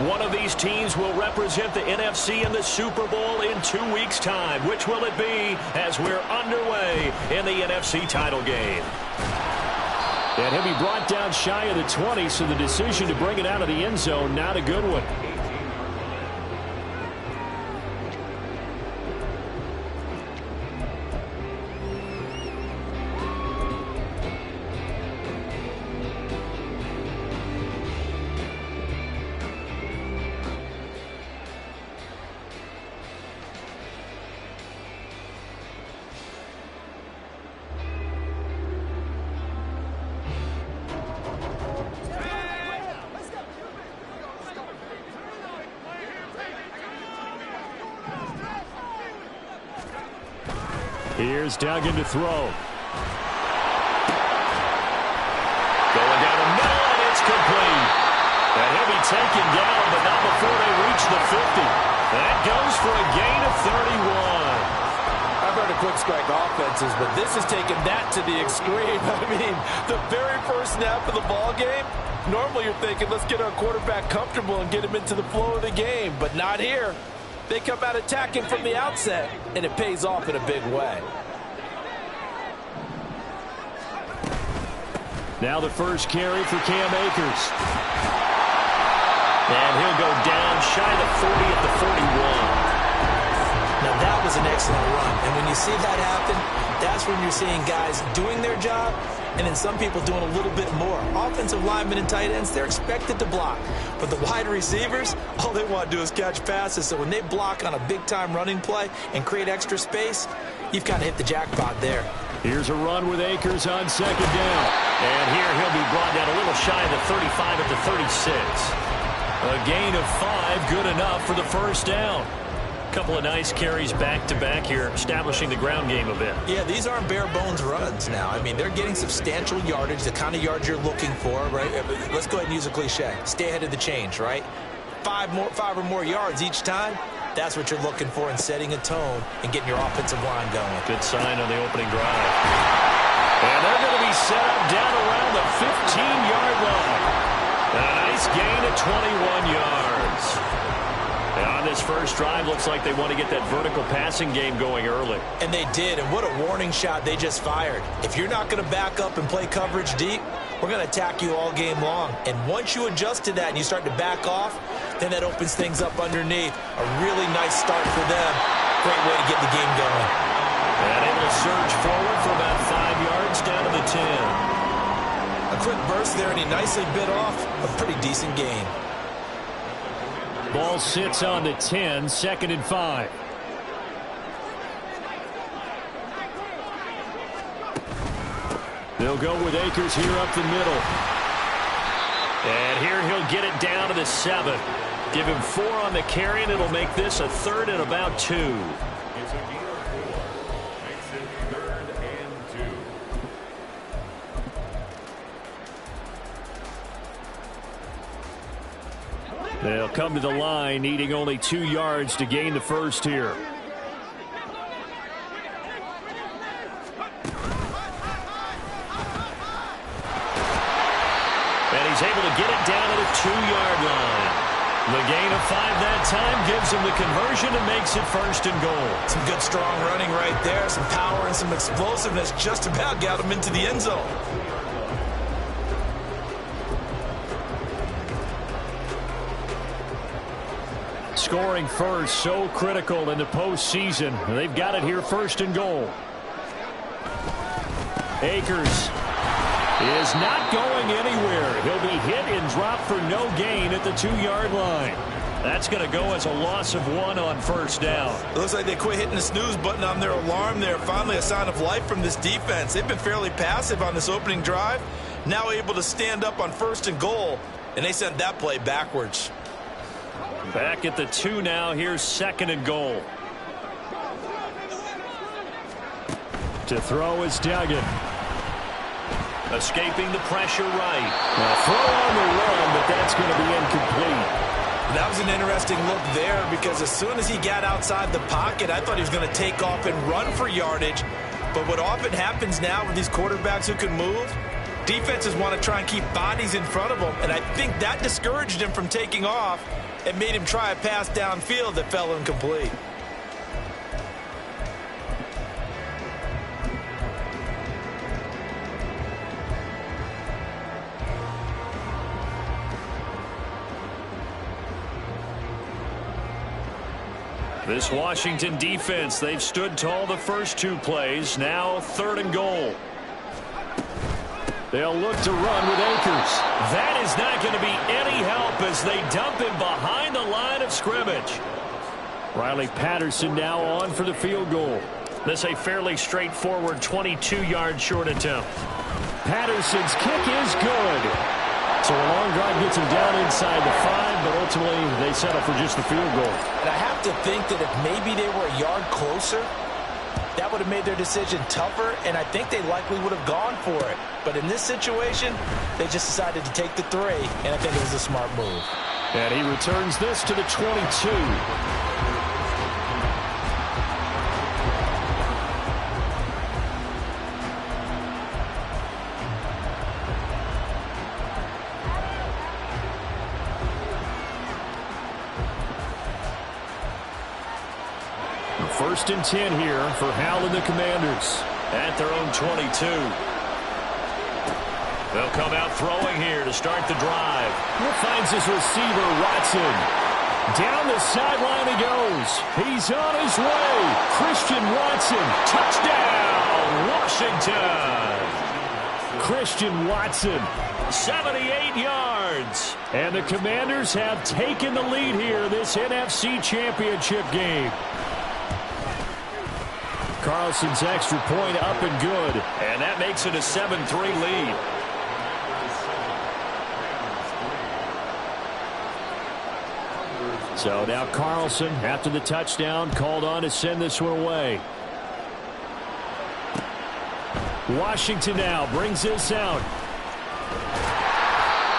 One of these teams will represent the NFC in the Super Bowl in 2 weeks' time. Which will it be as we're underway in the NFC title game? And he'll be brought down shy of the 20, so the decision to bring it out of the end zone, not a good one. Here's Duggan to throw. Going down the middle, and it's complete. And he'll be taken down, but not before they reach the 50. That goes for a gain of 31. I've heard of quick strike offenses, but this has taken that to the extreme. I mean, the very first snap of the ball game, normally you're thinking, let's get our quarterback comfortable and get him into the flow of the game, but not here. They come out attacking from the outset, and it pays off in a big way. Now the first carry for Cam Akers. And he'll go down shy of the 40 at the 41. Now that was an excellent run, and when you see that happen, that's when you're seeing guys doing their job and then some people doing a little bit more. Offensive linemen and tight ends, they're expected to block. But the wide receivers, all they want to do is catch passes. So when they block on a big-time running play and create extra space, you've kind of hit the jackpot there. Here's a run with Akers on second down. And here he'll be brought down a little shy of the 35 at the 36. A gain of 5, good enough for the first down. Couple of nice carries back-to-back here, establishing the ground game a bit. Yeah, these aren't bare-bones runs now. I mean, they're getting substantial yardage, the kind of yards you're looking for, right? Let's go ahead and use a cliche. Stay ahead of the change, right? 5 or more yards each time. That's what you're looking for in setting a tone and getting your offensive line going. Good sign on the opening drive. And they're going to be set up down around the 15-yard line. A nice gain of 21 yards. And on this first drive, looks like they want to get that vertical passing game going early. And they did, and what a warning shot they just fired. If you're not going to back up and play coverage deep, we're going to attack you all game long. And once you adjust to that and you start to back off, then that opens things up underneath. A really nice start for them. Great way to get the game going. And able to surge forward for about 5 yards down to the 10. A quick burst there, and he nicely bit off a pretty decent gain. Ball sits on the 10, 2nd and 5. They'll go with Akers here up the middle. And here he'll get it down to the 7. Give him 4 on the carry, and it'll make this a 3rd and about 2. They'll come to the line, needing only 2 yards to gain the first here. And he's able to get it down to the 2-yard line. The gain of 5 that time gives him the conversion and makes it 1st and goal. Some good strong running right there, some power and some explosiveness just about got him into the end zone. Scoring first, so critical in the postseason. They've got it here 1st and goal. Akers is not going anywhere. He'll be hit and dropped for no gain at the 2-yard line. That's going to go as a loss of 1 on 1st down. It looks like they quit hitting the snooze button on their alarm there. Finally a sign of life from this defense. They've been fairly passive on this opening drive. Now able to stand up on 1st and goal, and they sent that play backwards. Back at the 2 now. Here's 2nd and goal. To throw is Duggan. Escaping the pressure right. A throw on the run, but that's going to be incomplete. That was an interesting look there because as soon as he got outside the pocket, I thought he was going to take off and run for yardage. But what often happens now with these quarterbacks who can move, defenses want to try and keep bodies in front of them, and I think that discouraged him from taking off. and made him try a pass downfield that fell incomplete. This Washington defense, they've stood tall the first 2 plays. Now 3rd and goal. They'll look to run with Akers. That is not going to be any help as they dump him behind the line of scrimmage. Riley Patterson now on for the field goal. This a fairly straightforward 22-yard short attempt. Patterson's kick is good. So a long drive gets him down inside the 5, but ultimately they settle for just the field goal. And I have to think that if maybe they were a yard closer, that would have made their decision tougher, and I think they likely would have gone for it. But in this situation, they just decided to take the 3, and I think it was a smart move. And he returns this to the 22. First and 10 here for Howell and the Commanders at their own 22. They'll come out throwing here to start the drive. He finds his receiver, Watson. Down the sideline he goes. He's on his way. Christian Watson. Touchdown, Washington. Christian Watson, 78 yards. And the Commanders have taken the lead here this NFC Championship game. Carlson's extra point up and good. And that makes it a 7-3 lead. So now Carlson, after the touchdown, called on to send this one away. Washington now brings this out.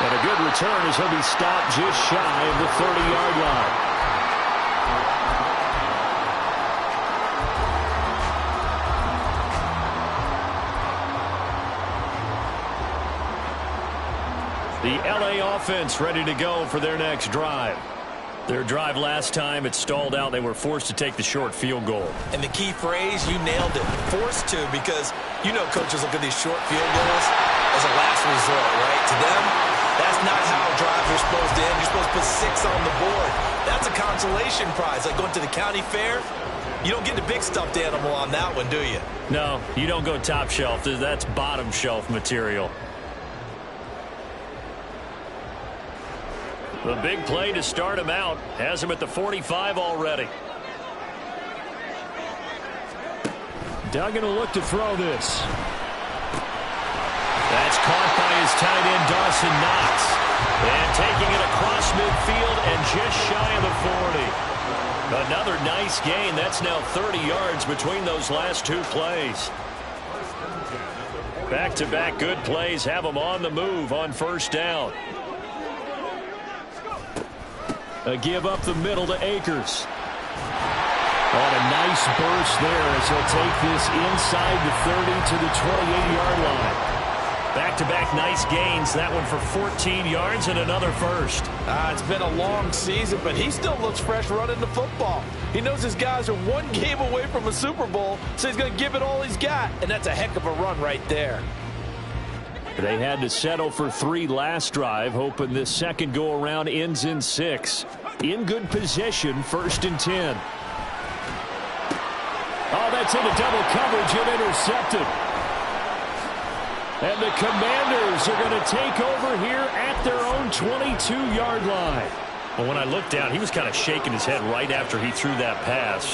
And a good return as he'll be stopped just shy of the 30-yard line. The LA offense ready to go for their next drive. Their drive last time, it stalled out. They were forced to take the short field goal. And the key phrase, you nailed it, forced to, because you know coaches look at these short field goals as a last resort, right? To them, that's not how drives are supposed to end. You're supposed to put 6 on the board. That's a consolation prize, like going to the county fair. You don't get the big stuffed animal on that one, do you? No, you don't go top shelf. That's bottom shelf material. The big play to start him out has him at the 45 already. Duggan will look to throw this. That's caught by his tight end, Dawson Knox. And taking it across midfield and just shy of the 40. Another nice gain. That's now 30 yards between those last 2 plays. Back-to-back good plays have them on the move on first down. A give up the middle to Akers. On a nice burst there as he'll take this inside the 30 to the 28-yard line. Back-to-back nice gains. That one for 14 yards and another first. It's been a long season, but he still looks fresh running the football. He knows his guys are 1 game away from a Super Bowl, so he's going to give it all he's got. And that's a heck of a run right there. They had to settle for 3 last drive, hoping this second go-around ends in 6. In good position, first and 10. Oh, that's into double coverage and intercepted. And the Commanders are going to take over here at their own 22-yard line. Well, when I looked down, he was kind of shaking his head right after he threw that pass.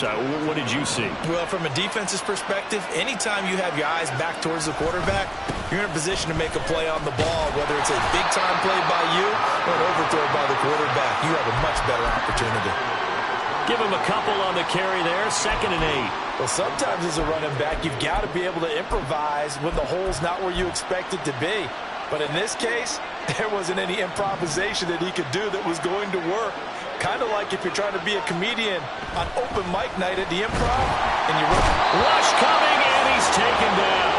What did you see? Well, from a defense's perspective, anytime you have your eyes back towards the quarterback, you're in a position to make a play on the ball, whether it's a big-time play by you or an overthrow by the quarterback. You have a much better opportunity. Give him a couple on the carry there, 2nd and 8. Well, sometimes as a running back, you've got to be able to improvise when the hole's not where you expect it to be. But in this case, there wasn't any improvisation that he could do that was going to work. Kind of like if you're trying to be a comedian on open mic night at the Improv, and you run. Rush coming, and he's taken down.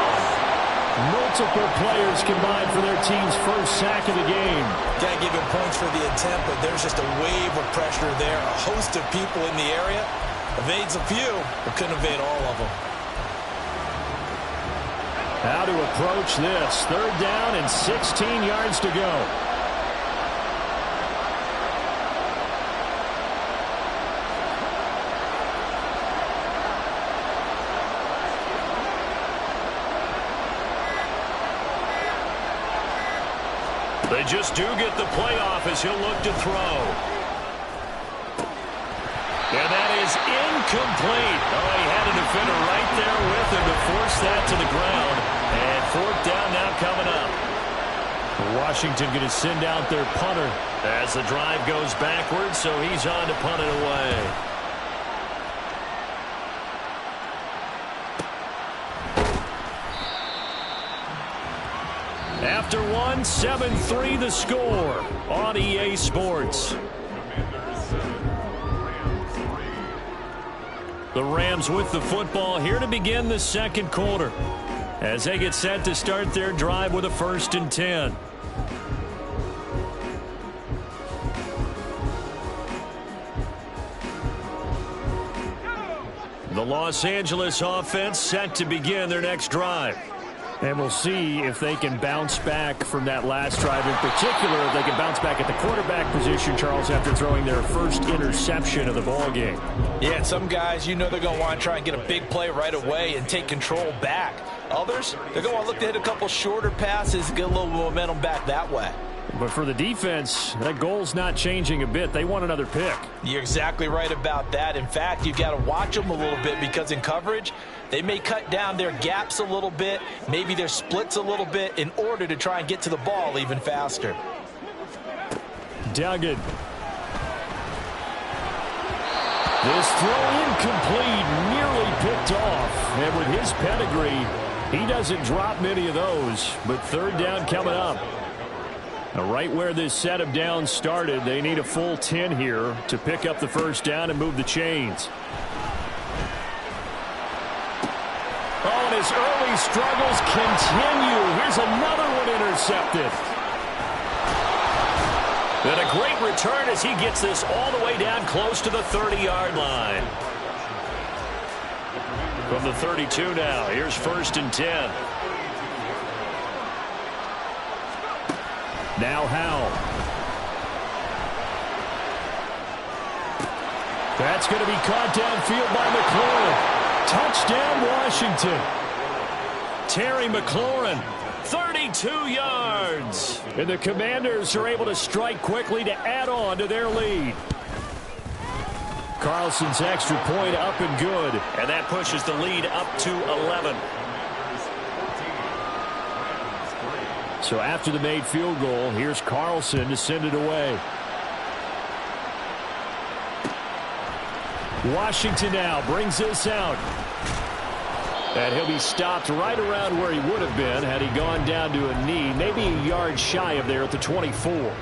Multiple players combined for their team's first sack of the game. Got to give him points for the attempt, but there's just a wave of pressure there. A host of people in the area. Evades a few, but couldn't evade all of them. How to approach this. 3rd down and 16 yards to go. They just do get the playoff as he'll look to throw. And that is incomplete. Oh, he had a defender right there with him to force that to the ground. And 4th down now coming up. Washington going to send out their punter as the drive goes backwards, so he's on to punt it away. After one, 7-3 the score on EA Sports. The Rams with the football here to begin the 2nd quarter as they get set to start their drive with a 1st and 10. The Los Angeles offense set to begin their next drive. And we'll see if they can bounce back from that last drive. In particular, if they can bounce back at the quarterback position, Charles, after throwing their first interception of the ball game. Yeah, and some guys, you know they're going to want to try and get a big play right away and take control back. Others, they're going to want to look to hit a couple shorter passes, get a little momentum back that way. But for the defense, that goal's not changing a bit. They want another pick. You're exactly right about that. In fact, you've got to watch them a little bit because in coverage, they may cut down their gaps a little bit, maybe their splits a little bit in order to try and get to the ball even faster. Duggan. This throw incomplete, nearly picked off. And with his pedigree, he doesn't drop many of those. But 3rd down coming up. Now, right where this set of downs started, they need a full 10 here to pick up the 1st down and move the chains. Oh, and his early struggles continue. Here's another one intercepted. And a great return as he gets this all the way down close to the 30-yard line. From the 32 now, here's 1st and 10. Now Howell. That's going to be caught downfield by McLaurin. Touchdown, Washington. Terry McLaurin, 32 yards. And the Commanders are able to strike quickly to add on to their lead. Carlson's extra point up and good. And that pushes the lead up to 11. So after the made field goal, here's Carlson to send it away. Washington now brings this out. And he'll be stopped right around where he would have been had he gone down to a knee, maybe a yard shy of there at the 24.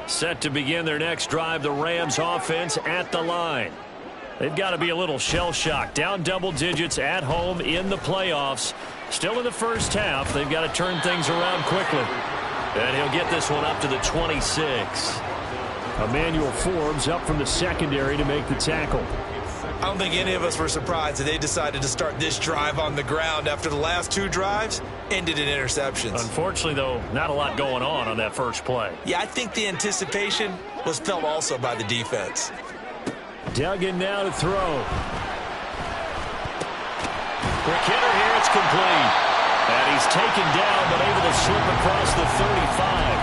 Set to begin their next drive, the Rams offense at the line. They've got to be a little shell-shocked. Down double digits at home in the playoffs. Still in the first half. They've got to turn things around quickly. And he'll get this one up to the 26. Emmanuel Forbes up from the secondary to make the tackle. I don't think any of us were surprised that they decided to start this drive on the ground after the last 2 drives ended in interceptions. Unfortunately, though, not a lot going on that first play. Yeah, I think the anticipation was felt also by the defense. Duggan now to throw. McKinnon here, it's complete. And he's taken down, but able to slip across the 35.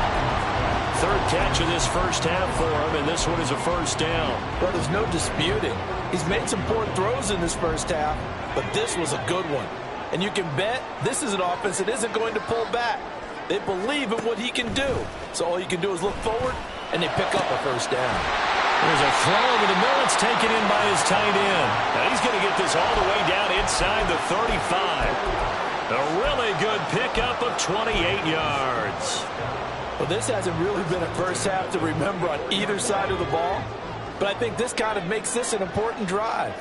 3rd catch of this first half for him, and this one is a 1st down. Well, there's no disputing. He's made some poor throws in this first half, but this was a good one. And you can bet this is an offense that isn't going to pull back. They believe in what he can do. So all you can do is look forward, and they pick up a 1st down. There's a throw over the middle. It's taken in by his tight end. Now he's going to get this all the way down inside the 35. A really good pickup of 28 yards. Well, this hasn't really been a first half to remember on either side of the ball, but I think this kind of makes this an important drive.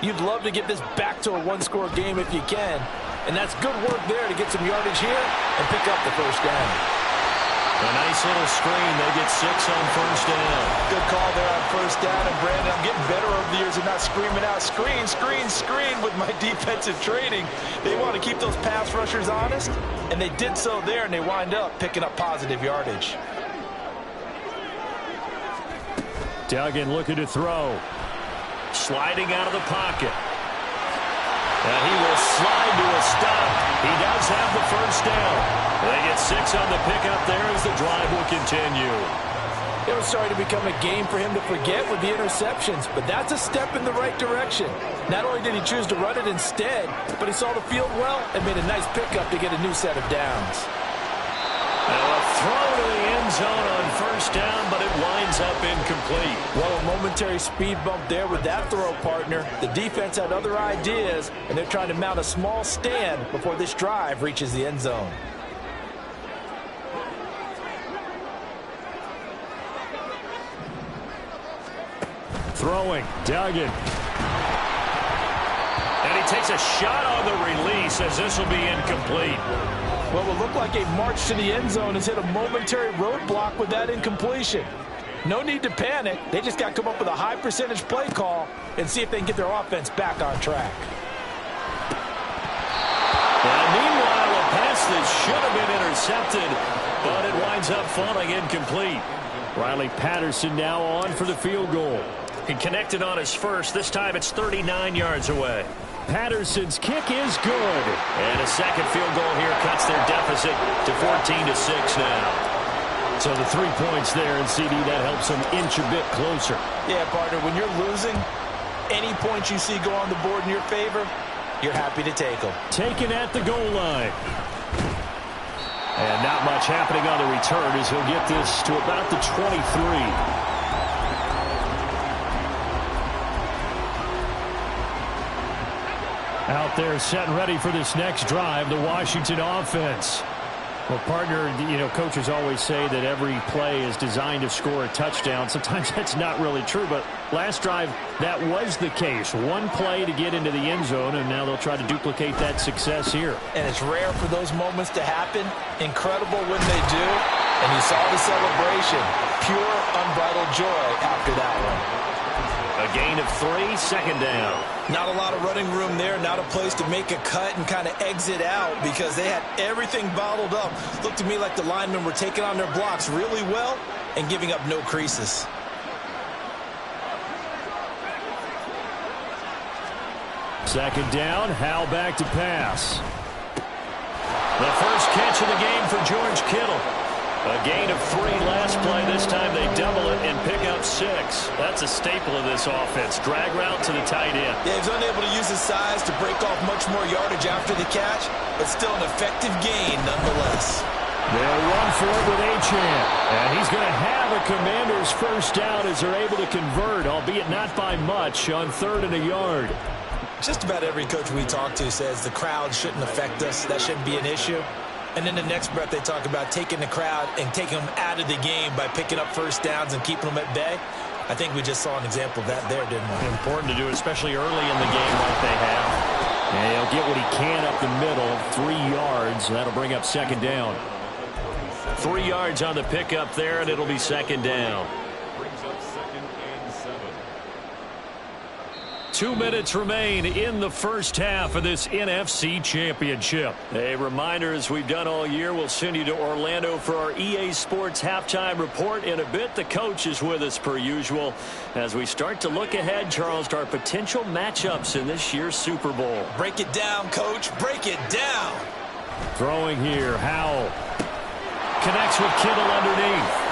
You'd love to get this back to a one-score game if you can. And that's good work there to get some yardage here and pick up the first down. A nice little screen. They get 6 on first down. Good call there on first down. And, Brandon, I'm getting better over the years of not screaming out, screen, screen, screen with my defensive training. They want to keep those pass rushers honest, and they did so there, and they wind up picking up positive yardage. Duggan looking to throw. Sliding out of the pocket. And he will slide to a stop. He does have the first down. They get 6 on the pickup there as the drive will continue. It was starting to become a game for him to forget with the interceptions, but that's a step in the right direction. Not only did he choose to run it instead, but he saw the field well and made a nice pickup to get a new set of downs. Now a throw to the end zone on first down, but it winds up incomplete. Well, a momentary speed bump there with that throw, partner. The defense had other ideas, and they're trying to mount a small stand before this drive reaches the end zone. Throwing, Duggan. And he takes a shot on the release as this will be incomplete. Well, it will look like a march to the end zone has hit a momentary roadblock with that incompletion. No need to panic. They just got to come up with a high percentage play call and see if they can get their offense back on track. And meanwhile, a pass that should have been intercepted, but it winds up falling incomplete. Riley Patterson now on for the field goal. He connected on his first. This time it's 39 yards away. Patterson's kick is good. And a second field goal here cuts their deficit to 14-6 now. So the 3 points there, and CD, that helps them inch a bit closer. Yeah, partner, when you're losing, any points you see go on the board in your favor, you're happy to take them. Taken at the goal line. And not much happening on the return as he'll get this to about the 23. Out there set and ready for this next drive, the Washington offense. Well, partner, you know, coaches always say that every play is designed to score a touchdown. Sometimes that's not really true, but last drive, that was the case. One play to get into the end zone, and now they'll try to duplicate that success here. And it's rare for those moments to happen. Incredible when they do. And you saw the celebration. Pure, unbridled joy after that one. A gain of 3, second down. Not a lot of running room there, not a place to make a cut and kind of exit out because they had everything bottled up. Looked to me like the linemen were taking on their blocks really well and giving up no creases. Second down, Howell back to pass. The first catch of the game for George Kittle. A gain of 3 last play. This time they double it and pick up 6. That's a staple of this offense. Drag route to the tight end. Yeah, he's unable to use his size to break off much more yardage after the catch, but still an effective gain nonetheless. They'll run for it with Achane. And he's going to have a Commander's first down as they're able to convert, albeit not by much, on 3rd and a yard. Just about every coach we talk to says the crowd shouldn't affect us. That shouldn't be an issue. And then the next breath they talk about taking the crowd and taking them out of the game by picking up first downs and keeping them at bay. I think we just saw an example of that there, didn't we? Important to do, especially early in the game like they have. And he'll get what he can up the middle, 3 yards. That'll bring up second down. 3 yards on the pickup there, and it'll be second down. 2 minutes remain in the first half of this NFC Championship. A reminder, as we've done all year, we'll send you to Orlando for our EA Sports Halftime Report in a bit. The coach is with us per usual as we start to look ahead, Charles, to our potential matchups in this year's Super Bowl. Break it down, Coach. Break it down. Throwing here, Howell. Connects with Kittle underneath.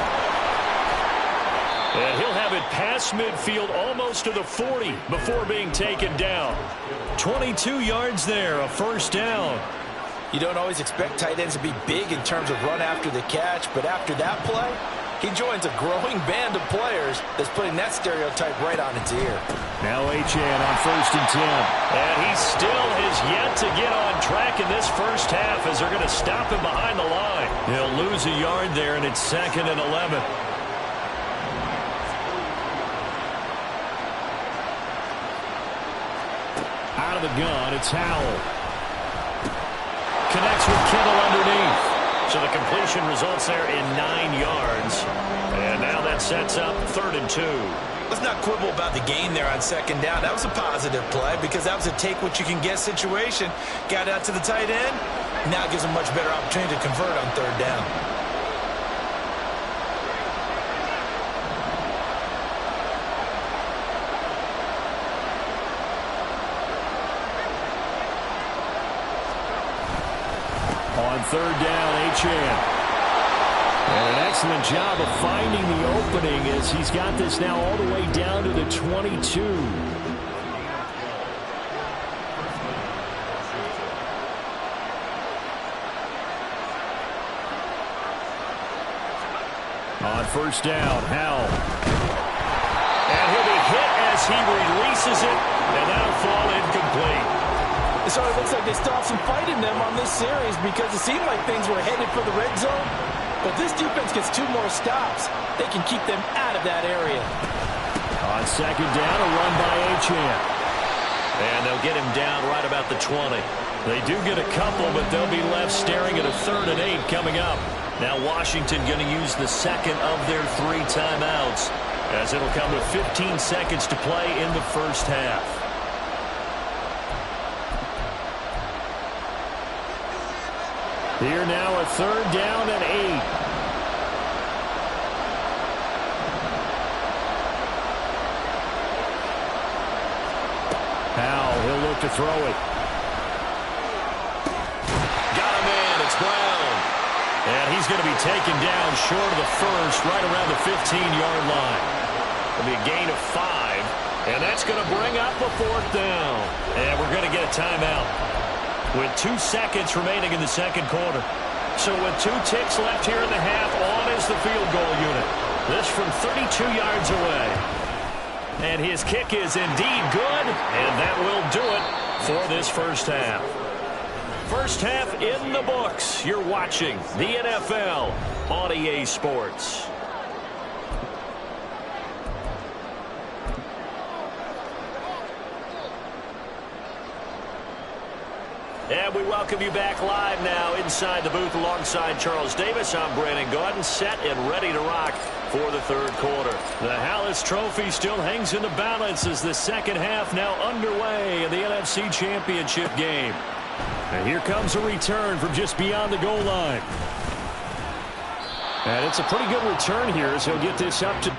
And he'll have it past midfield almost to the 40 before being taken down. 22 yards there, a first down. You don't always expect tight ends to be big in terms of run after the catch, but after that play, he joins a growing band of players that's putting that stereotype right on its ear. Now Achane on 1st and 10. And he still is yet to get on track in this first half as they're going to stop him behind the line. He'll lose a yard there, and it's 2nd and 11. the gun. It's Howell. Connects with Kittle underneath. So the completion results there in 9 yards. And now that sets up 3rd and 2. Let's not quibble about the gain there on 2nd down. That was a positive play because that was a take-what-you-can-get situation. Got out to the tight end. Now gives him a much better opportunity to convert on 3rd down. On 3rd down, Achane. And an excellent job of finding the opening as he's got this now all the way down to the 22. On 1st down, Howell. And he'll be hit as he releases it, and that'll fall incomplete. So it looks like they still have some fight in them on this series because it seemed like things were headed for the red zone. But this defense gets 2 more stops. They can keep them out of that area. On 2nd down, a run by Achane. And they'll get him down right about the 20. They do get a couple, but they'll be left staring at a 3rd and 8 coming up. Now Washington going to use the second of their 3 timeouts as it'll come with 15 seconds to play in the first half. Here now a 3rd down and 8. Howell, he'll look to throw it. Got him in. It's Brown. And he's going to be taken down short of the first, right around the 15-yard line. It'll be a gain of 5. And that's going to bring up a 4th down. And we're going to get a timeout with 2 seconds remaining in the 2nd quarter. So with 2 ticks left here in the half, on is the field goal unit. This from 32 yards away. And his kick is indeed good, and that will do it for this first half. First half in the books. You're watching the NFL on EA Sports. And we welcome you back live now inside the booth alongside Charles Davis. I'm Brandon Gaudin, set and ready to rock for the 3rd quarter. The Hallis Trophy still hangs in the balance as the 2nd half now underway in the NFC Championship game. And here comes a return from just beyond the goal line. And it's a pretty good return here as he'll get this up to...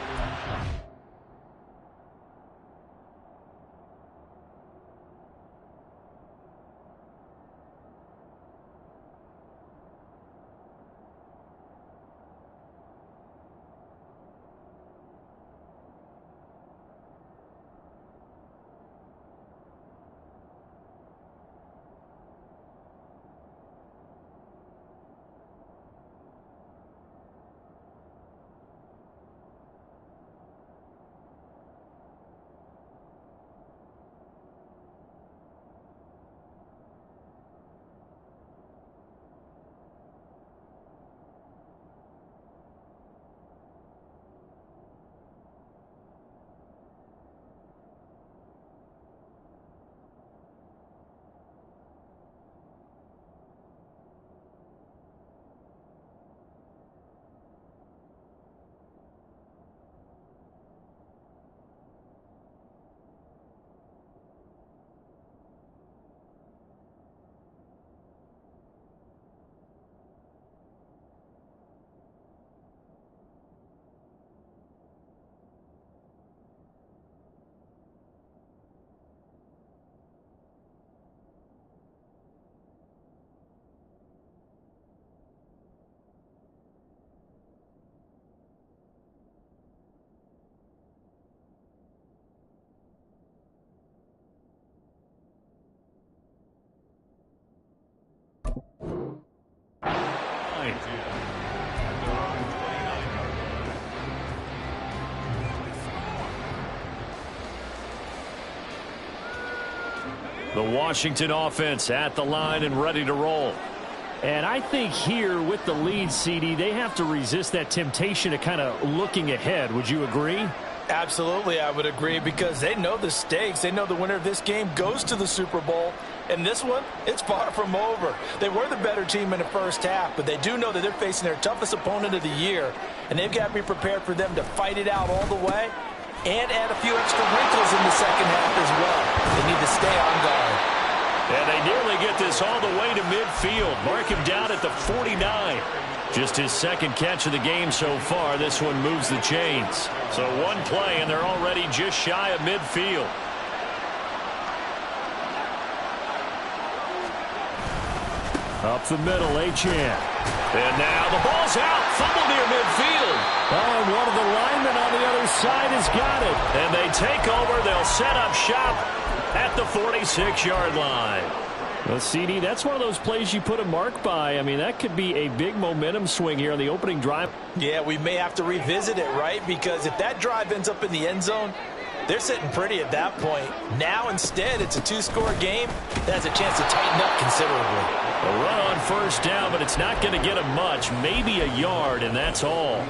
The Washington offense at the line and ready to roll. And I think here with the lead, CD, they have to resist that temptation of kind of looking ahead. Would you agree? Absolutely, I would agree, because they know the stakes. They know the winner of this game goes to the Super Bowl. And this one, it's far from over. They were the better team in the first half, but they do know that they're facing their toughest opponent of the year, and they've got to be prepared for them to fight it out all the way and add a few extra wrinkles in the second half as well. They need to stay on guard. And they nearly get this all the way to midfield. Mark him down at the 49. Just his second catch of the game so far. This one moves the chains. So one play, and they're already just shy of midfield. Up the middle, Achane. And now the ball's out. Fumble near midfield. Oh, and one of the linemen on the other side has got it. And they take over. They'll set up shop at the 46-yard line. Well, CD, that's one of those plays you put a mark by. I mean, that could be a big momentum swing here on the opening drive. Yeah, we may have to revisit it, right? Because if that drive ends up in the end zone, they're sitting pretty at that point. Now, instead, it's a two-score game. That has a chance to tighten up considerably. A run on first down, but it's not going to get them much. Maybe a yard, and that's all.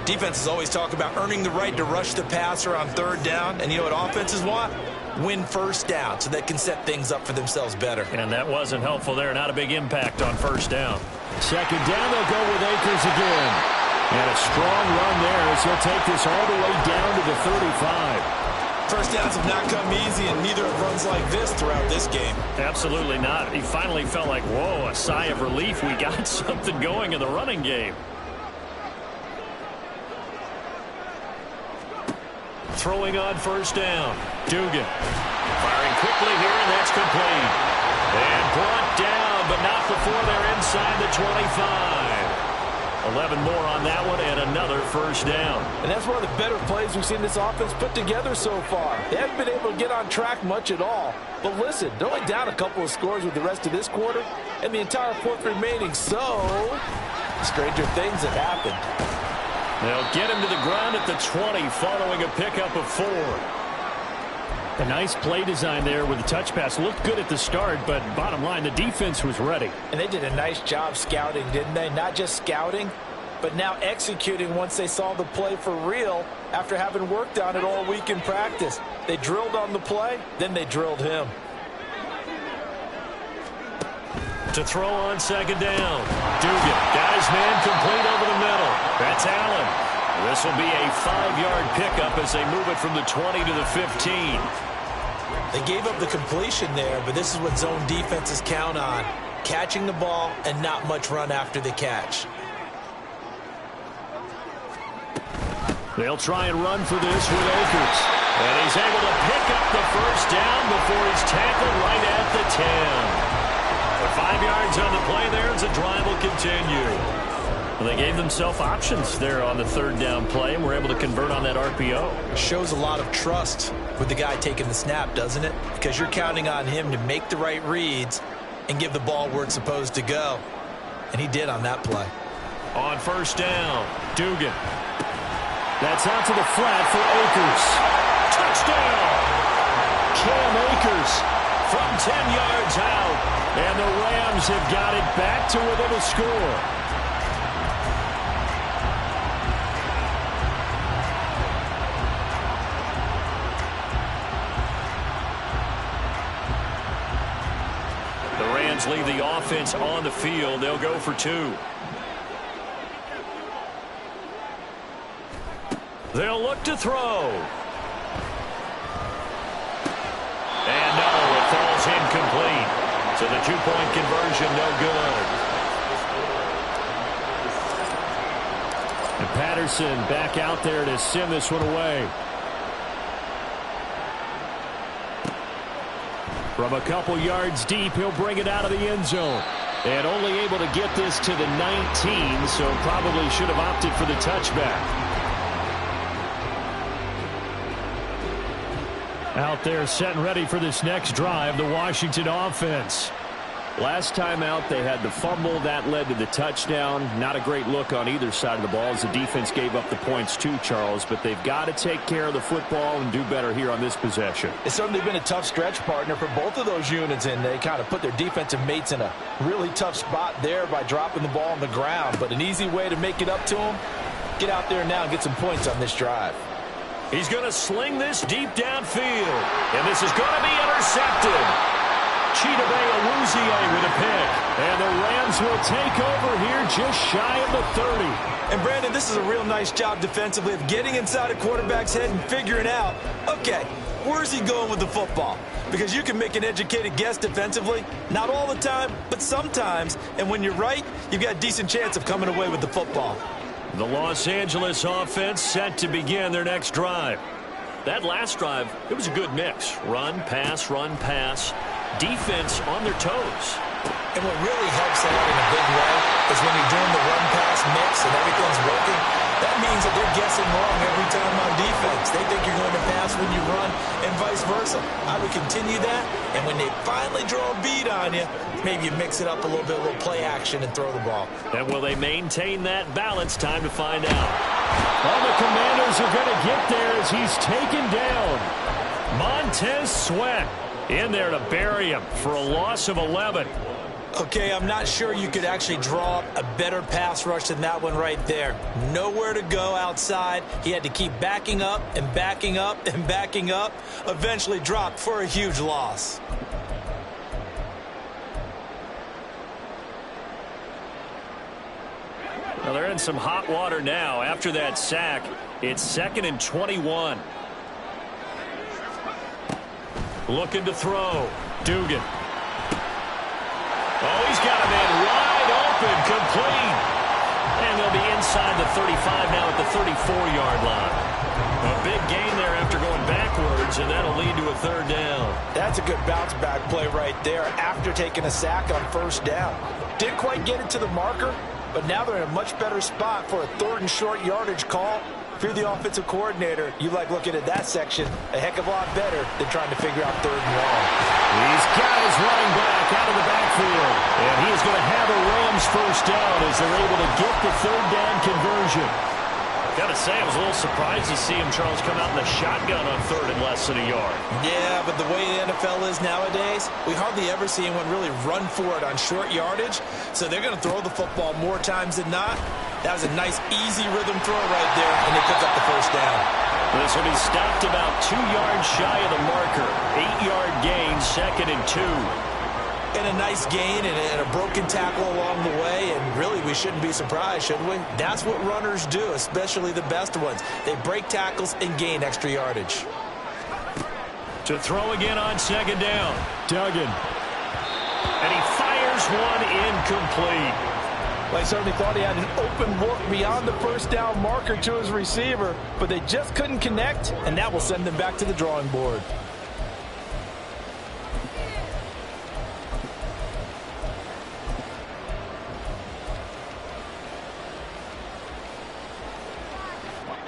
Defenses always talk about earning the right to rush the passer on third down. And you know what offenses want? Win first down so they can set things up for themselves better. And that wasn't helpful there. Not a big impact on first down. Second down, they'll go with Akers again. And a strong run there as he'll take this all the way down to the 35. First downs have not come easy, and neither have runs like this throughout this game. Absolutely not. He finally felt like, whoa, a sigh of relief. We got something going in the running game. Throwing on first down. Dugan firing quickly here, and that's complete. And brought down, but not before they're inside the 25. 11 more on that one, and another first down. And that's one of the better plays we've seen this offense put together so far. They haven't been able to get on track much at all. But listen, they're only down a couple of scores with the rest of this quarter and the entire fourth remaining. So, stranger things have happened. They'll get him to the ground at the 20 following a pickup of 4. A nice play design there with the touch pass. Looked good at the start, but bottom line, the defense was ready. And they did a nice job scouting, didn't they? Not just scouting, but now executing once they saw the play for real after having worked on it all week in practice. They drilled on the play, then they drilled him. To throw on second down. Dugan got his man complete over the middle. That's Allen. This will be a 5-yard pickup as they move it from the 20 to the 15. They gave up the completion there, but this is what zone defenses count on. Catching the ball and not much run after the catch. They'll try and run for this with Akers. And he's able to pick up the first down before he's tackled right at the 10. For 5 yards on the play there as the drive will continue. Well, they gave themselves options there on the third down play and were able to convert on that RPO. Shows a lot of trust with the guy taking the snap, doesn't it? Because you're counting on him to make the right reads and give the ball where it's supposed to go. And he did on that play. On first down, Dugan. That's out to the flat for Akers. Touchdown! Cam Akers from 10 yards out. And the Rams have got it back to within a score. The Rams leave the offense on the field. They'll go for 2. They'll look to throw. And no, it falls incomplete. So the 2-point conversion, no good. And Patterson back out there to send this one away. From a couple yards deep, he'll bring it out of the end zone. And only able to get this to the 19, so probably should have opted for the touchback. Out there set and ready for this next drive, the Washington offense. Last time out, they had the fumble. That led to the touchdown. Not a great look on either side of the ball as the defense gave up the points too, Charles. But they've got to take care of the football and do better here on this possession. It's certainly been a tough stretch, partner, for both of those units, and they kind of put their defensive mates in a really tough spot there by dropping the ball on the ground. But an easy way to make it up to them, get out there now and get some points on this drive. He's going to sling this deep downfield. And this is going to be intercepted. Chidobe Awuzie with a pick. And the Rams will take over here just shy of the 30. And, Brandon, this is a real nice job defensively of getting inside a quarterback's head and figuring out, okay, where's he going with the football? Because you can make an educated guess defensively. Not all the time, but sometimes. And when you're right, you've got a decent chance of coming away with the football. The Los Angeles offense set to begin their next drive. That last drive, it was a good mix. Run, pass, defense on their toes. And what really helps out in a big way is when you're doing the run-pass mix and everything's working, that means that they're guessing wrong every time on defense. They think you're going to pass when you run and vice versa. I would continue that, and when they finally draw a bead on you, maybe you mix it up a little bit, a little play action, and throw the ball. And will they maintain that balance? Time to find out. Well, the Commanders are going to get there as he's taken down. Montez Sweat in there to bury him for a loss of 11. Okay, I'm not sure you could actually draw a better pass rush than that one right there. Nowhere to go outside. He had to keep backing up and backing up and backing up. Eventually dropped for a huge loss. Well, they're in some hot water now. After that sack, it's 2nd and 21. Looking to throw. Dugan. Oh, he's got him in wide open, complete. And they'll be inside the 35 now at the 34-yard line. A big gain there after going backwards, and that'll lead to a 3rd down. That's a good bounce-back play right there after taking a sack on 1st down. Didn't quite get it to the marker, but now they're in a much better spot for a 3rd and short yardage call. If you're the offensive coordinator, you like looking at that section a heck of a lot better than trying to figure out 3rd and long. He's got his running back out of the backfield. And he's going to have a Rams 1st down as they're able to get the 3rd down conversion. Got to say, I was a little surprised to see him, Charles, come out in the shotgun on 3rd and less than a yard. Yeah, but the way the NFL is nowadays, we hardly ever see anyone really run for it on short yardage. So they're going to throw the football more times than not. That was a nice, easy rhythm throw right there, and they pick up the 1st down. This will be stopped about 2 yards shy of the marker. 8-yard gain, 2nd and 2. And a nice gain and a broken tackle along the way, and really we shouldn't be surprised, should we? That's what runners do, especially the best ones. They break tackles and gain extra yardage. To throw again on 2nd down. Duggan. And he fires one incomplete. Well, I certainly thought he had an open look beyond the 1st down marker to his receiver, but they just couldn't connect, and that will send them back to the drawing board.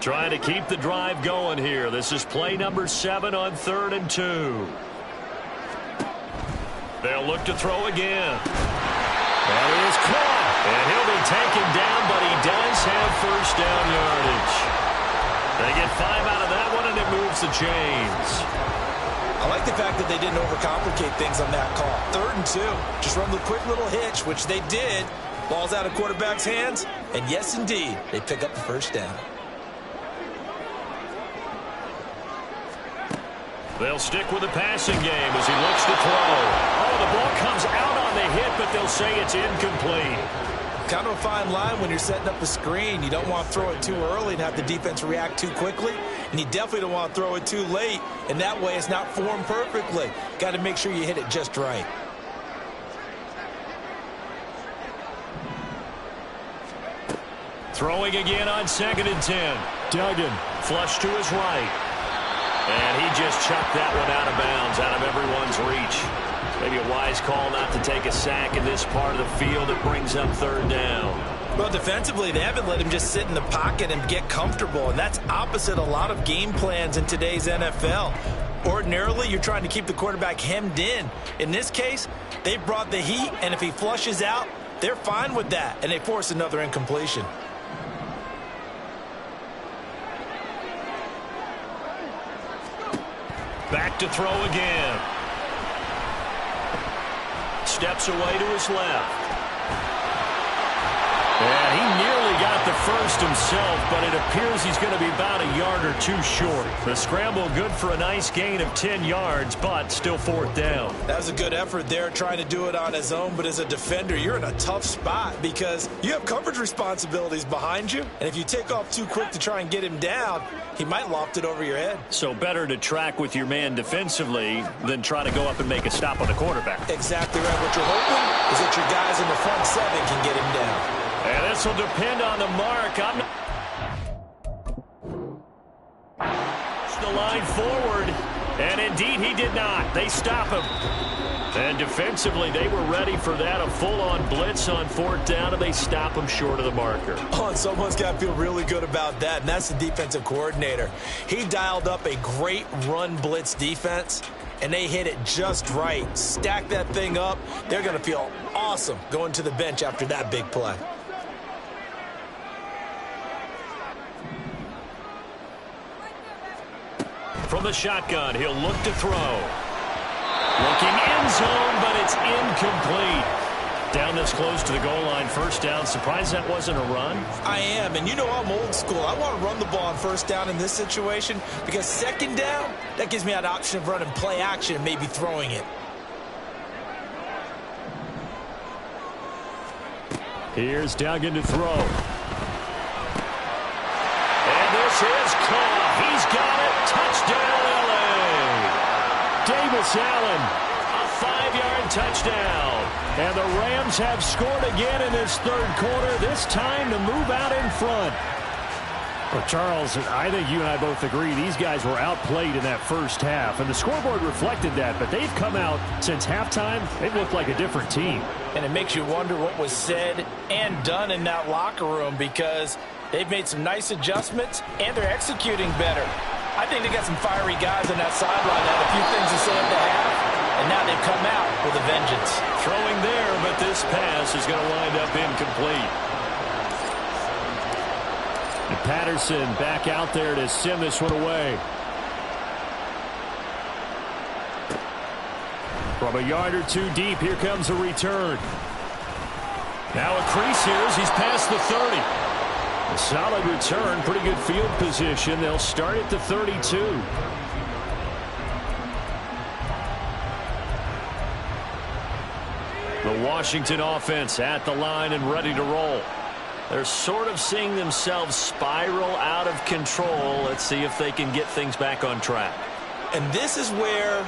Trying to keep the drive going here. This is play number 7 on 3rd and 2. They'll look to throw again. And he is caught. And he'll be taken down, but he does have 1st down yardage. They get 5 out of that one, and it moves the chains. I like the fact that they didn't overcomplicate things on that call. 3rd and 2. Just run the quick little hitch, which they did. Ball's out of quarterback's hands. And yes, indeed, they pick up the 1st down. They'll stick with the passing game as he looks to throw. Oh, the ball comes out on the hit, but they'll say it's incomplete. Kind of a fine line when you're setting up a screen. You don't want to throw it too early and have the defense react too quickly. And you definitely don't want to throw it too late. And that way it's not formed perfectly. Got to make sure you hit it just right. Throwing again on 2nd and 10. Duggan. Flush to his right. And he just chucked that one out of bounds, out of everyone's reach. Maybe a wise call not to take a sack in this part of the field. It brings up 3rd down. Well, defensively, they haven't let him just sit in the pocket and get comfortable, and that's opposite a lot of game plans in today's NFL. Ordinarily, you're trying to keep the quarterback hemmed in. In this case, they brought the heat, and if he flushes out, they're fine with that, and they force another incompletion. Back to throw again. Steps away to his left. And he nearly got the 1st himself. himself, but it appears he's going to be about a yard or two short. The scramble good for a nice gain of 10 yards, but still fourth down. That was a good effort there, trying to do it on his own, but as a defender, you're in a tough spot because you have coverage responsibilities behind you, and if you take off too quick to try and get him down, he might loft it over your head. So better to track with your man defensively than try to go up and make a stop on the quarterback. Exactly right. What you're hoping is that your guys in the front seven can get him down. And this will depend on the mark. The line forward, and indeed he did not. They stop him. And defensively, they were ready for that, a full-on blitz on fourth down, and they stop him short of the marker. Oh, and someone's got to feel really good about that, and that's the defensive coordinator. He dialed up a great run blitz defense, and they hit it just right. Stack that thing up. They're going to feel awesome going to the bench after that big play. From the shotgun, he'll look to throw. Looking end zone, but it's incomplete. Down this close to the goal line, first down. Surprised that wasn't a run? I am, and you know I'm old school. I want to run the ball on first down in this situation because second down, that gives me that option of running play action and maybe throwing it. Here's Duggan to throw. And this is caught. He's got it. Touchdown, L.A. Davis Allen, a 5-yard touchdown. And the Rams have scored again in this third quarter, this time to move out in front. Well, Charles, I think you and I both agree these guys were outplayed in that first half, and the scoreboard reflected that, but they've come out since halftime. They've looked like a different team. And it makes you wonder what was said and done in that locker room because they've made some nice adjustments, and they're executing better. I think they got some fiery guys on that sideline that had a few things to say at the half, and now they've come out with a vengeance. Throwing there, but this pass is going to wind up incomplete. And Patterson back out there to send this one away. From a yard or two deep, here comes a return. Now a crease here as he's past the 30. A solid return, pretty good field position. They'll start at the 32. The Washington offense at the line and ready to roll. They're sort of seeing themselves spiral out of control. Let's see if they can get things back on track. And this is where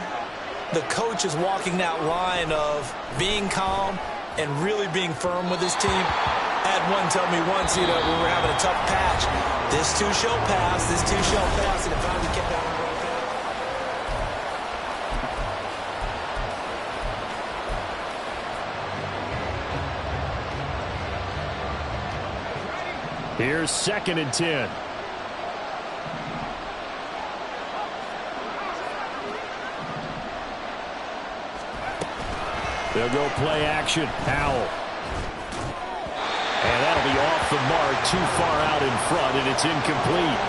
the coach is walking that line of being calm and really being firm with his team. I had one tell me once, we were having a tough patch. This too shall pass, this too shall pass, and it finally kept out. Here's 2nd and 10. They'll go play action. Powell. And that'll be off the mark, too far out in front, and it's incomplete.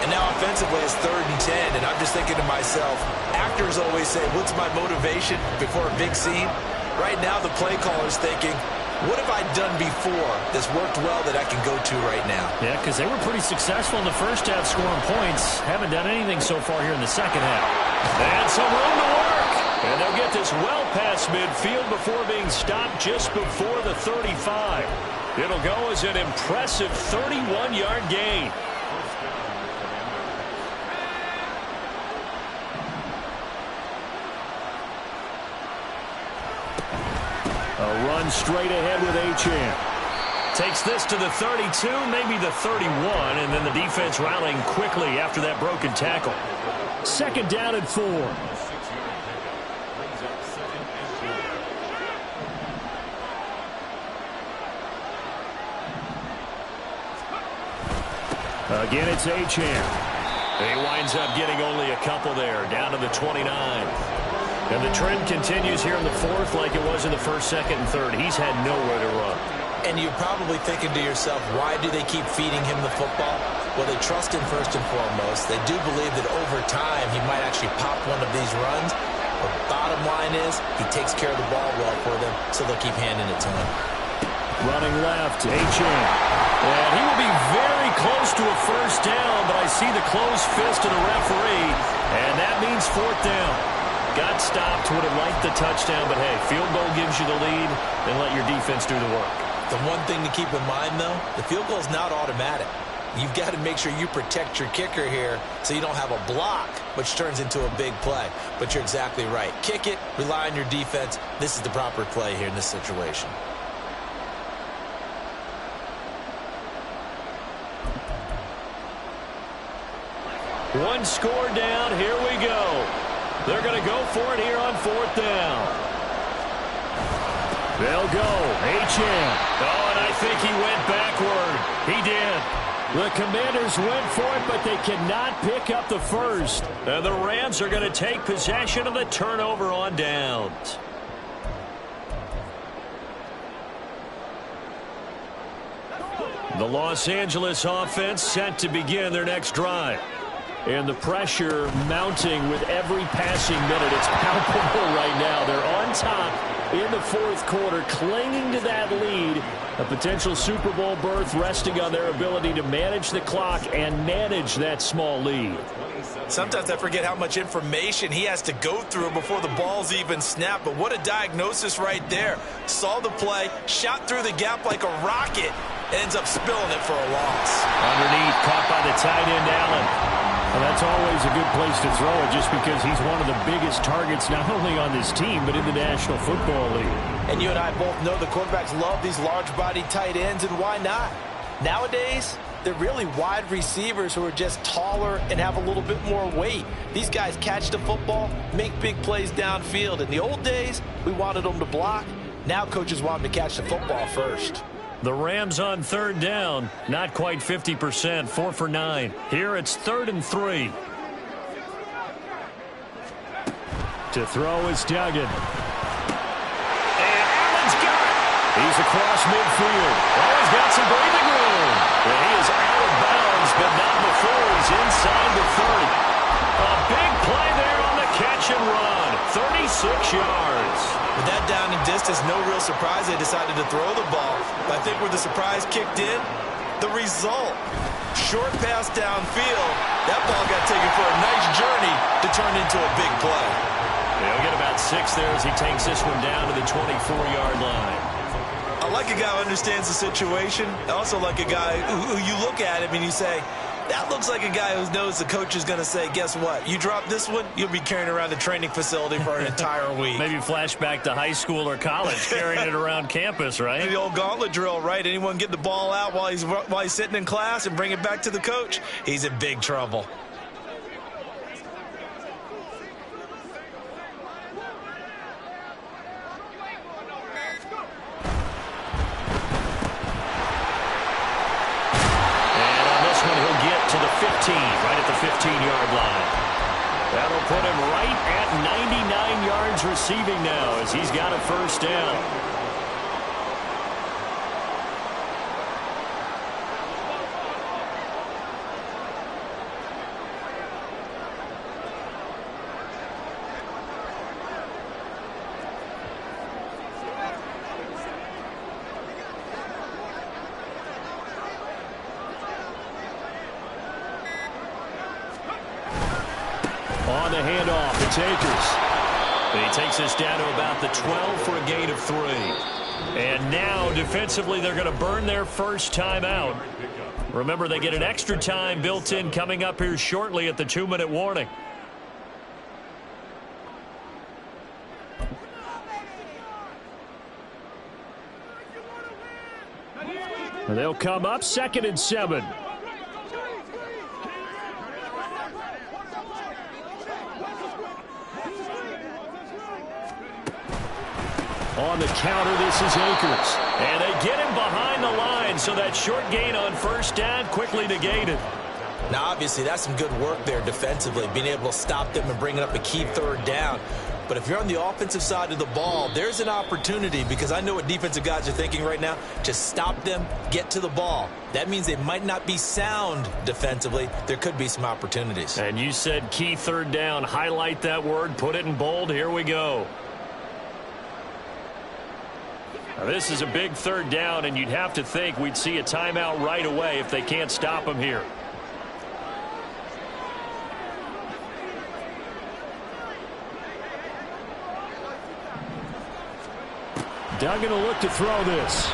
And now offensively it's 3rd and 10, and I'm just thinking to myself, actors always say, what's my motivation before a big scene? Right now the play caller's thinking, what have I done before that's worked well that I can go to right now? Yeah, because they were pretty successful in the first half scoring points. Haven't done anything so far here in the second half. And some room to work. And they'll get this well past midfield before being stopped just before the 35. It'll go as an impressive 31-yard gain. A run straight ahead with Achane. Takes this to the 32, maybe the 31, and then the defense rallying quickly after that broken tackle. 2nd down and 4. Again, it's Achane. He winds up getting only a couple there, down to the 29. And the trend continues here in the 4th like it was in the 1st, 2nd, and 3rd. He's had nowhere to run. And you're probably thinking to yourself, why do they keep feeding him the football? Well, they trust him first and foremost. They do believe that over time he might actually pop one of these runs. But bottom line is he takes care of the ball well for them, so they'll keep handing it to him. Running left, Achane. And he will be very close to a first down, but I see the closed fist of the referee, and that means fourth down. Got stopped, would have liked the touchdown, but hey, field goal gives you the lead, then let your defense do the work. The one thing to keep in mind, though, the field goal is not automatic. You've got to make sure you protect your kicker here so you don't have a block, which turns into a big play. But you're exactly right. Kick it, rely on your defense. This is the proper play here in this situation. One score down, here we go. They're going to go for it here on fourth down. They'll go. Achane. Oh, and I think he went backward. He did. The Commanders went for it, but they cannot pick up the first. And the Rams are going to take possession of the turnover on downs. The Los Angeles offense set to begin their next drive. And the pressure mounting with every passing minute. It's palpable right now. They're on top in the fourth quarter, clinging to that lead. A potential Super Bowl berth resting on their ability to manage the clock and manage that small lead. Sometimes I forget how much information he has to go through before the ball's even snapped. But what a diagnosis right there. Saw the play, shot through the gap like a rocket, ends up spilling it for a loss. Underneath, caught by the tight end, Allen. Well, that's always a good place to throw it just because he's one of the biggest targets not only on this team but in the National Football League. And you and I both know the quarterbacks love these large-bodied tight ends, and why not? Nowadays, they're really wide receivers who are just taller and have a little bit more weight. These guys catch the football, make big plays downfield. In the old days, we wanted them to block. Now coaches want them to catch the football first. The Rams on third down, not quite 50%, 4 for 9. Here it's 3rd and 3. To throw is Duggan. And Allen's got it. He's across midfield. Oh, he's got some breathing room. And he is out of bounds, but not before he's inside the 30. A big play there on the catch and run. 36 yards. With that down and distance, no real surprise they decided to throw the ball. But I think where the surprise kicked in, the result. Short pass downfield. That ball got taken for a nice journey to turn into a big play. He'll get about 6 there as he takes this one down to the 24-yard line. I like a guy who understands the situation. I also like a guy who you look at him and you say, that looks like a guy who knows the coach is going to say, guess what? You drop this one, you'll be carrying around the training facility for an entire week. Maybe flashback to high school or college, carrying it around campus, right? The old gauntlet drill, right? Anyone get the ball out while he's sitting in class and bring it back to the coach, he's in big trouble. To the 15, right at the 15-yard line. That'll put him right at 99 yards receiving now as he's got a first down. On the handoff, it's Akers. And he takes us down to about the 12 for a gain of 3. And now, defensively, they're going to burn their first time out. Remember, they get an extra time built in coming up here shortly at the 2-minute warning. And they'll come up 2nd and 7. On the counter, this is Akers. And they get him behind the line, so that short gain on first down quickly negated. Now, obviously, that's some good work there defensively, being able to stop them and bringing up a key 3rd down. But if you're on the offensive side of the ball, there's an opportunity, because I know what defensive guys are thinking right now. Just stop them, get to the ball. That means they might not be sound defensively. There could be some opportunities. And you said key 3rd down. Highlight that word, put it in bold. Here we go. This is a big third down, and you'd have to think we'd see a timeout right away if they can't stop him here. Duggan will look to throw this.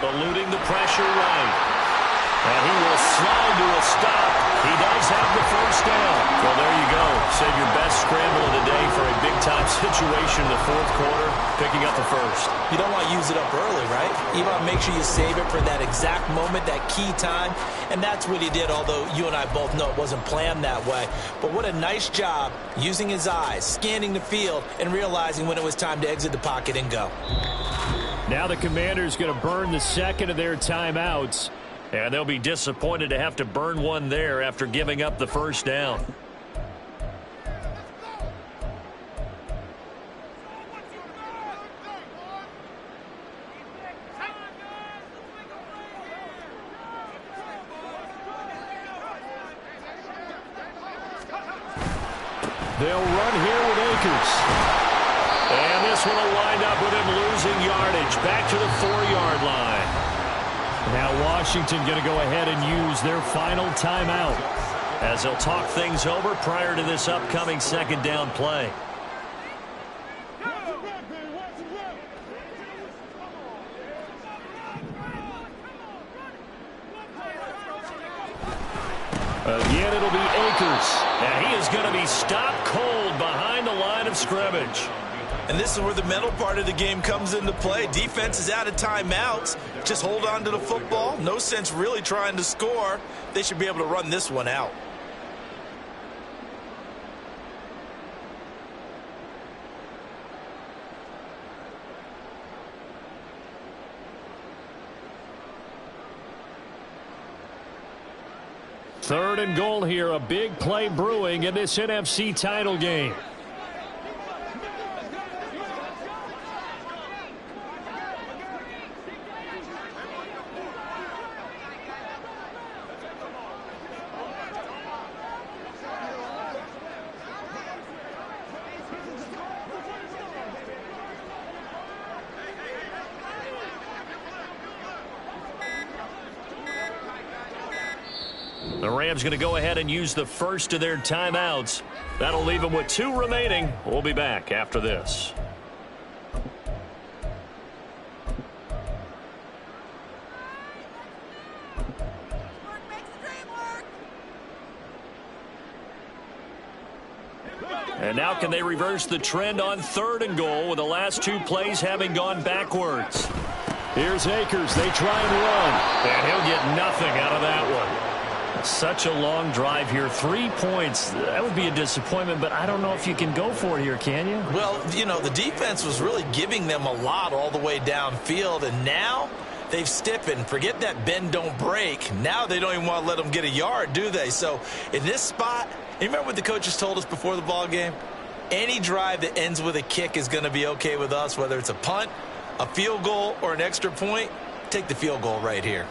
Eluding the pressure right. And he will slide to a stop. He does have the first down. Well, there you go. Save your best scramble of the day for a big-time situation in the fourth quarter, picking up the first. You don't want to use it up early, right? You want to make sure you save it for that exact moment, that key time. And that's what he did, although you and I both know it wasn't planned that way. But what a nice job using his eyes, scanning the field, and realizing when it was time to exit the pocket and go. Now the Commanders going to burn the second of their timeouts. And they'll be disappointed to have to burn one there after giving up the first down. They'll run here with Akers. And this one will wind up with him losing yardage back to the 4-yard line. Now Washington going to go ahead and use their final timeout, as they'll talk things over prior to this upcoming second down play. Again, it'll be Akers. And he is going to be stopped cold behind the line of scrimmage. And this is where the mental part of the game comes into play. Defense is out of timeouts. Just hold on to the football. No sense really trying to score. They should be able to run this one out. Third and goal here. A big play brewing in this NFC title game. The Rams going to go ahead and use the first of their timeouts. That'll leave them with 2 remaining. We'll be back after this. And now can they reverse the trend on third and goal with the last 2 plays having gone backwards? Here's Akers. They try and run. And he'll get nothing out of that one. Such a long drive here. 3 points. That would be a disappointment, but I don't know if you can go for it here, can you? Well, you know, the defense was really giving them a lot all the way downfield, and now they've stiffened. Forget that bend, don't break. Now they don't even want to let them get a yard, do they? So in this spot, you remember what the coaches told us before the ball game? Any drive that ends with a kick is going to be okay with us, whether it's a punt, a field goal, or an extra point. Take the field goal right here.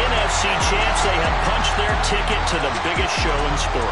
NFC champs, they have punched their ticket to the biggest show in sports.